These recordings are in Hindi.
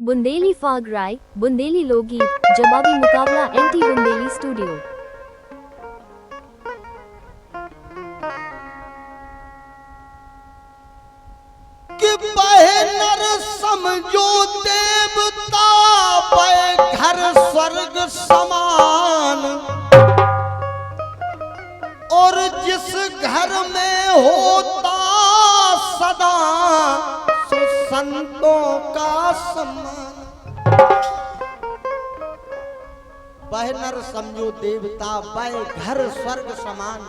बुंदेली फाग राय, बुंदेली लोकगीत, जवाबी मुकाबला एनटी बुंदेली स्टूडियो। कि बहनर समझो देवता बह घर स्वर्ग समान, और जिस घर में होता सदा सो संतों का सम्मान। बहनर समझो देवता बह घर स्वर्ग समान,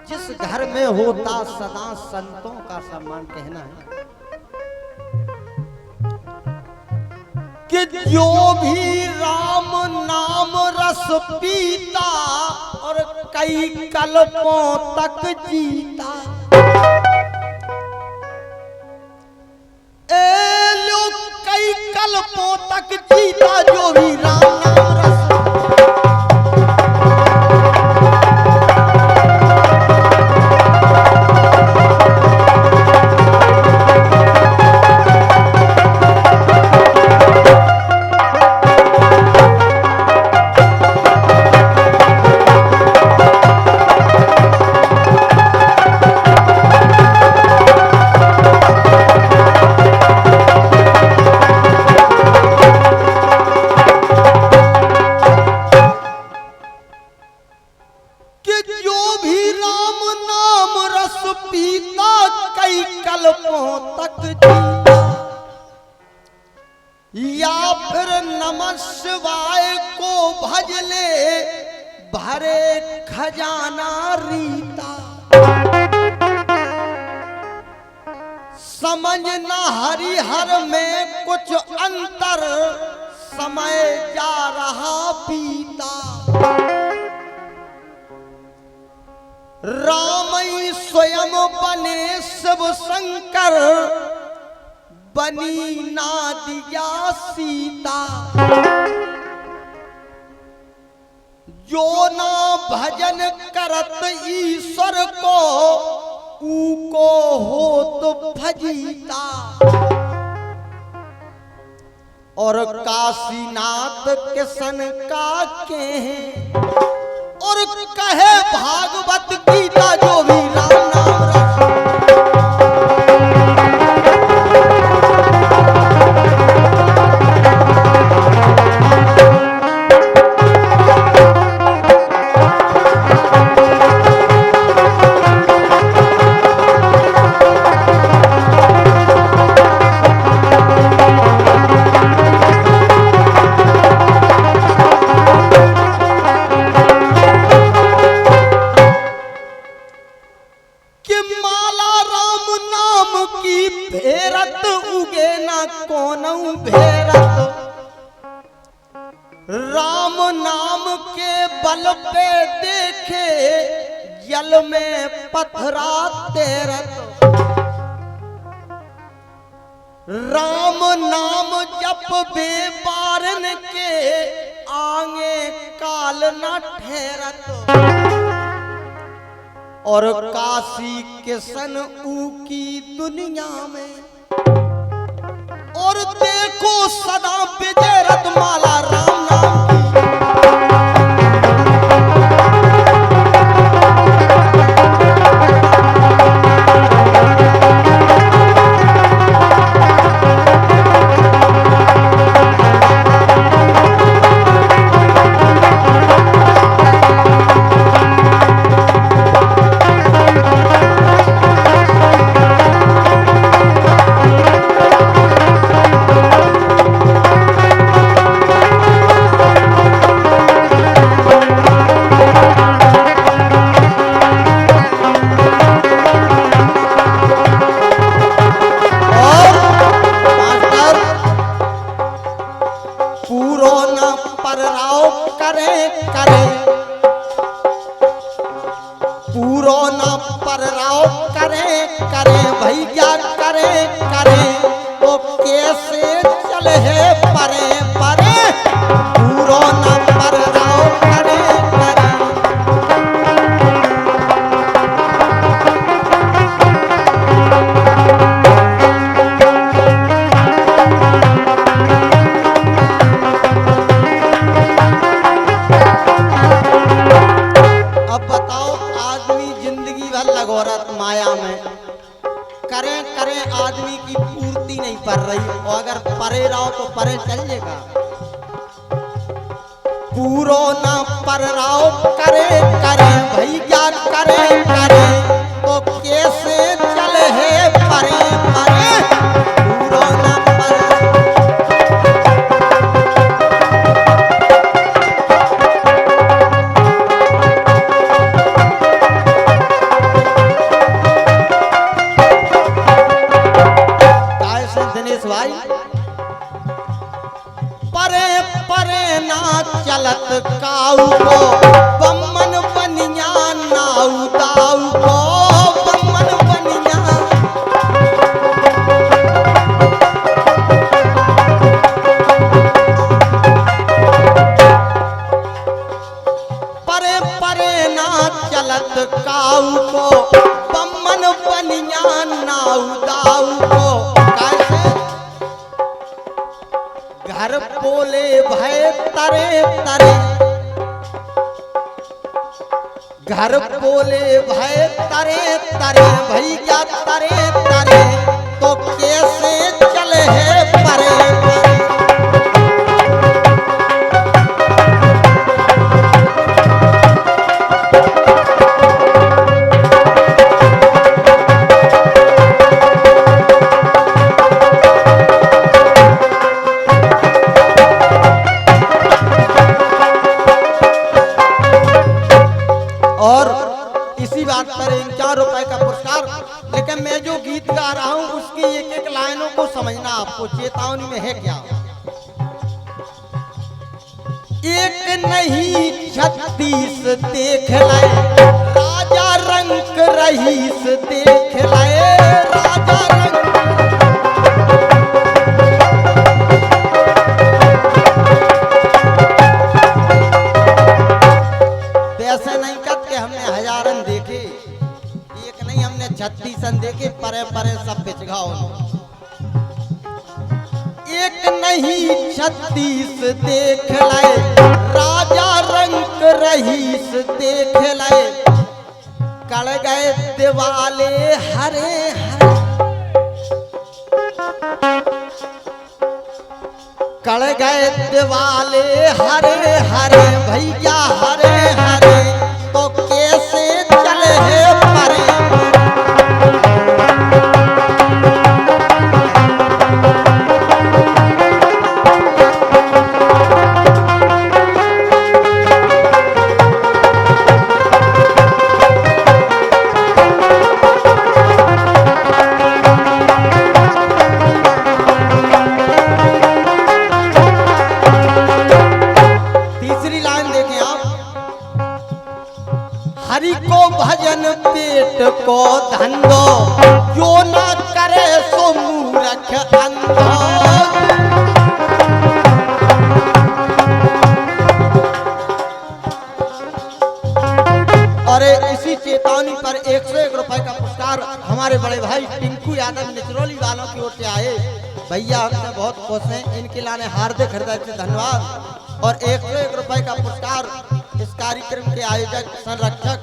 जिस घर में होता सदा संतों का सम्मान। कहना है कि जो भी राम नाम रस पीता और कई कल्पों तक जीता, लो कई कल्पों तक जीता जो भी राम नाम रस। या फिर नमः शिवाय को भज ले भरे खजाना रीता। समझ न हरिहर में कुछ अंतर, समय जा रहा बीता। राम ही स्वयं बने शिव शंकर, बनी ना दिया सीता। जो ना भजन करत ईश्वर को, ऊको हो तो भजीता। और काशीनाथ किशन का के हैं, और कहे भागवत गीता जो भी राम नाम रस। भेरत उगे ना कोनऊ भेरत, राम नाम के बल पे देखे जल में पथरा तैरत। राम नाम जप बेबारन के, आगे काल न ठहरत। और काशी किशन ऊ की दुनिया में, और देखो सदा विजय रत्नमाला राम नाम की। भैया करे करे तो कैसे चले है परे परे। पूरो न पर राव करे करे। परे रहो तो परे चलिएगा, पूरो ना पर रहो करे करे भैया करे करे तो कैसे चले है परे परे, पूरो ना पर दिनेश भाई, परे परे ना चलत काऊ को बम्मन बनिया नाऊ दाऊ को बम्मन बनिया, परे परे ना चलत काऊ को बम्मन बनिया नाऊ दाऊ को, घर बोले भय तरे तरे, घर बोले भय तरे तरे भैया तरे तरे तो कैसे चले है परे परे, और इसी बात पर 51 रुपए का पुरस्कार। लेकिन मैं जो गीत गा रहा हूं उसकी एक एक लाइनों को समझना आपको, चेतावनी में है क्या। एक नहीं 36 देख लाए राजा रंग रहीस, देख लाए राजा रंग, वैसे नहीं कहते हमने हजारन देखे, एक नहीं हमने 36 देखे, परे परे सब बिचगाओ। एक नहीं 36 देख लाए राजा रंग रहीस, देख लाए कड़ गए दिवाले हरे हरे, कड़ गए दिवाले हरे हरे भैया हरे हरे तो कैसे चले है परे, हरि को भजन पेट को धंधो जो ना करे सो मूर्ख अंधो, और इसी चेतावनी पर 101 रुपए का पुरस्कार हमारे बड़े भाई टिंकू यादव निचरौली वालों की ओर से आए। भैया हमसे बहुत खुश हैं, इनके लाने हार्दिक हृदय से धन्यवाद। और 101 रुपए का पुरस्कार इस कार्यक्रम के आयोजक संरक्षक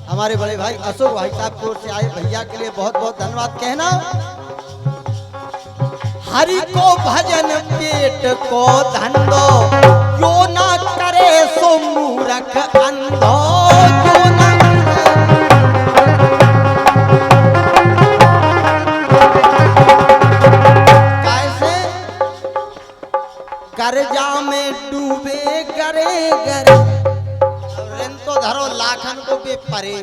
हमारे बड़े भाई अशोक भाई साहब की ओर से आए। भैया के लिए बहुत बहुत धन्यवाद कहना। हरि को भजन पेट को धंधो जो ना करे सो मूर्ख अंधो, जो ना कैसे कर्जा में डूबे गरे गरे, तो धरो लाखन को बे परे,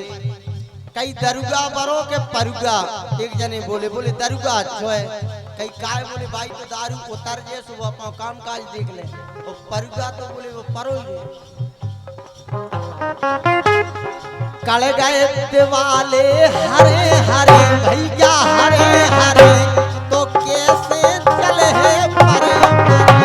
कई दरुगा बरो के परुगा, एक जने बोले बोले दरुगा अच्छो है, कई काय बोले भाई तो दारू उतर जे सुबह अपना काम काज देख ले, वो परुगा तो बोले वो परो ही कड़ गए दिवाले हरे हरे भैया हरे हरे तो कैसे चले है परे परे,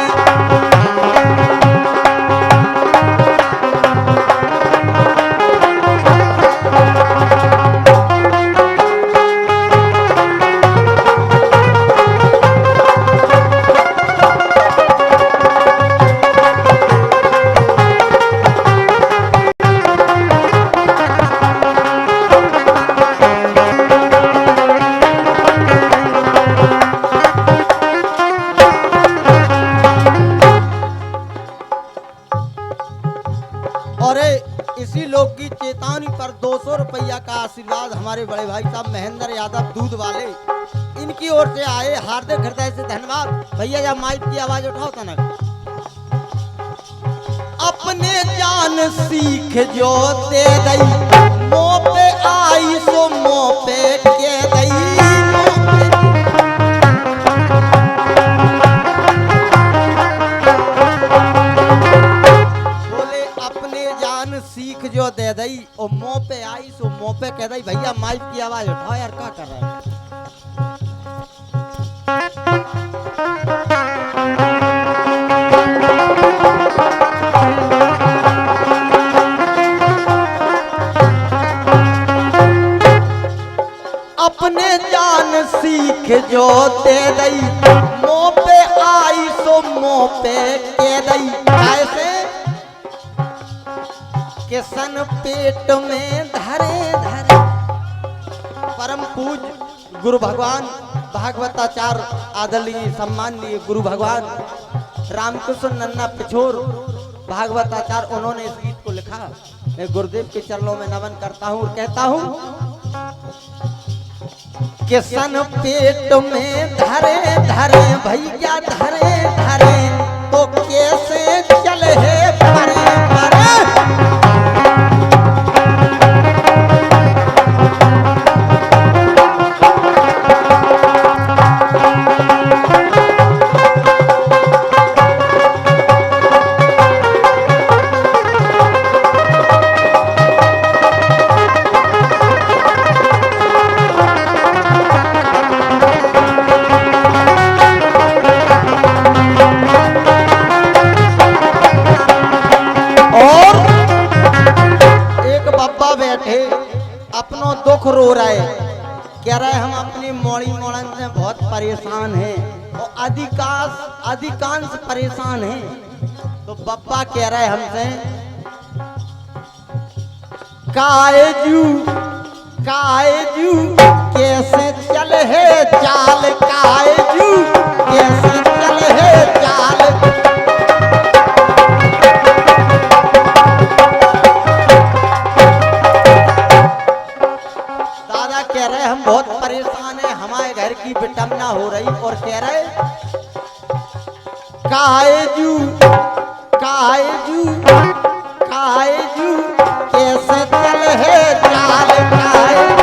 चेतावनी पर 200 रुपया का आशीर्वाद हमारे बड़े भाई साहब महेंद्र यादव दूध वाले इनकी ओर से आए, हार्दिक हृदय से धन्यवाद। भैया जब माइक की आवाज उठाओ तनक। अपने जान सीख जो दे दई, मुंह पे आई सो मुंह पे के दई। बोले अपने जान सीख जो दे दई और मुंह पे आई सो मुंह पे कह दई। भैया माइक की आवाज उठाओ यार, क्या कर रहे हैं? अपने जान सीख जो दे दई, मुंह पे आई सो मुंह पे के दई। कैसे? किसन पेट में धरे धरे। परम पूज गुरु भगवान भागवताचार्य आदरणीय सम्माननीय गुरु भगवान रामकृष्ण नन्ना पिछोर भागवताचार्य, उन्होंने इस गीत को लिखा। मैं गुरुदेव के चरणों में नमन करता हूँ और कहता हूँ किसन पेट में धरे धरे भैया धरे धरे, तो कैसे चले है परे परे। अपनो दुख रो रहे, कह रहे हम अपनी मोड़ी मोड़न से बहुत परेशान हैं और अधिकांश परेशान हैं। तो बप्पा कह रहे हमसे कायजू कायजू कैसे चले है चाल, कायजू कैसे चले है चाल। कह रहे हम बहुत परेशान हैं, हमारे घर की विटंबना हो रही और कह रहे कायजू कायजू कायजू कैसे चले है चाल कायजू।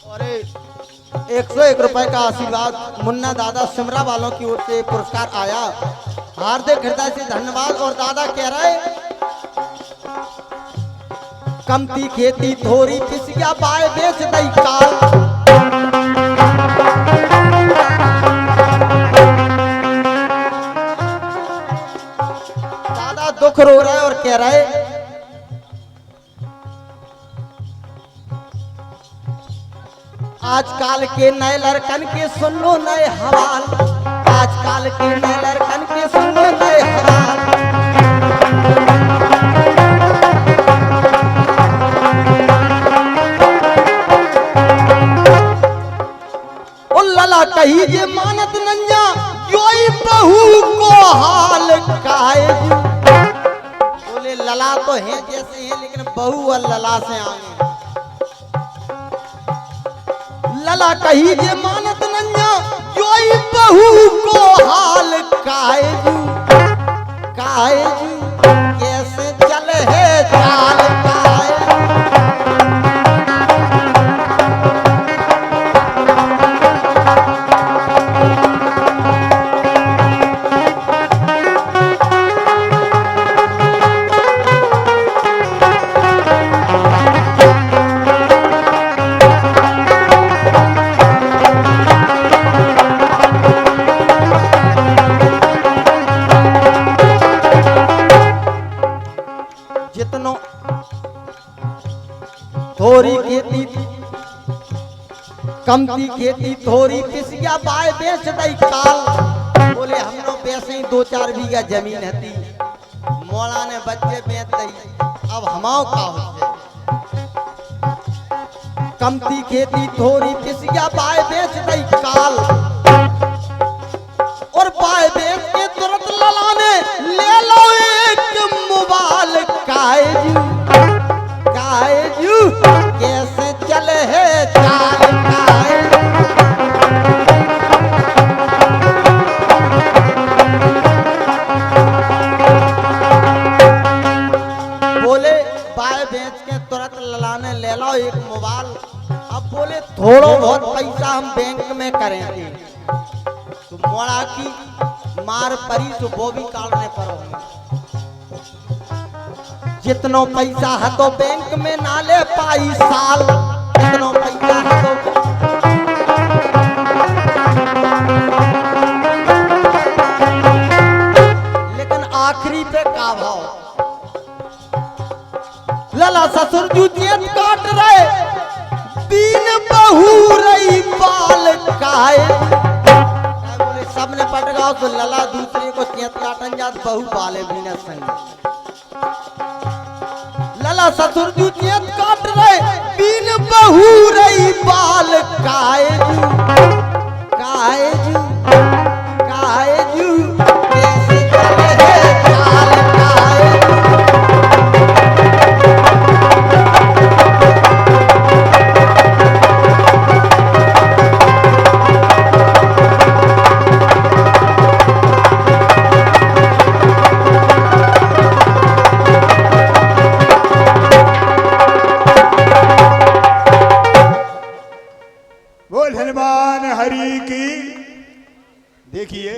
और 101 रुपए का आशीर्वाद मुन्ना दादा सिमरा वालों की ओर से पुरस्कार आया, हार्दिक हृदय से धन्यवाद। और दादा कह रहे कमती खेती थोड़ी पिसिया बाय बेच दई काल। दादा दुख रो रहे और कह रहे आजकल के नए लड़कन के सुन लो नए हवाल, आजकल के नए लड़कन के सुन लो नए हवाल। ओ लला कही जे मानत नंजा योई बहू को हाल कायजू। बोले लला तो है जैसे है लेकिन बहू और लला से आगे। लला कही जे मानत नन्या योई बहू को हाल कायजू कायजू कैसे चले है चाल कायजू। थोड़ी खेती कमती खेती थोड़ी पिसिया बाय बेच दई काल। बोले हम लोग वैसे ही 2-4 बीघा जमीन हती, मोला ने बच्चे बेच दई, अब हमाओ का हो। कमती खेती थोड़ी किसिया बाय बेच दई काल और बाय बेच के तुरंत ललाने ले लो एक मोबाइल कायजू कैसे चले है चाल कायजू। बोले बाय बेच के तुरंत ललाने ले लो एक मोबाइल। अब बोले थोड़ा बहुत पैसा हम बैंक में करेंगे तो मोड़ा की मार परी तो वो भी काटने पड़ो। जितनो पैसा है तो बैंक में ना ले पाई साल जितनो पैसा है तो लेकिन आखिरी पे का भाव लला ससुर जूतियत काट रहे तीन बहू रही बाल काहे बोले सबने पटगाओ तो लला दूसरे को तियत काटन जात बहू बाले भी न संग लला ससुर जूतियत काट रहे तीन बहू रही बाल कायजू कैसे चले है चाल कायजू। बोल हनुमान हरि की। देखिए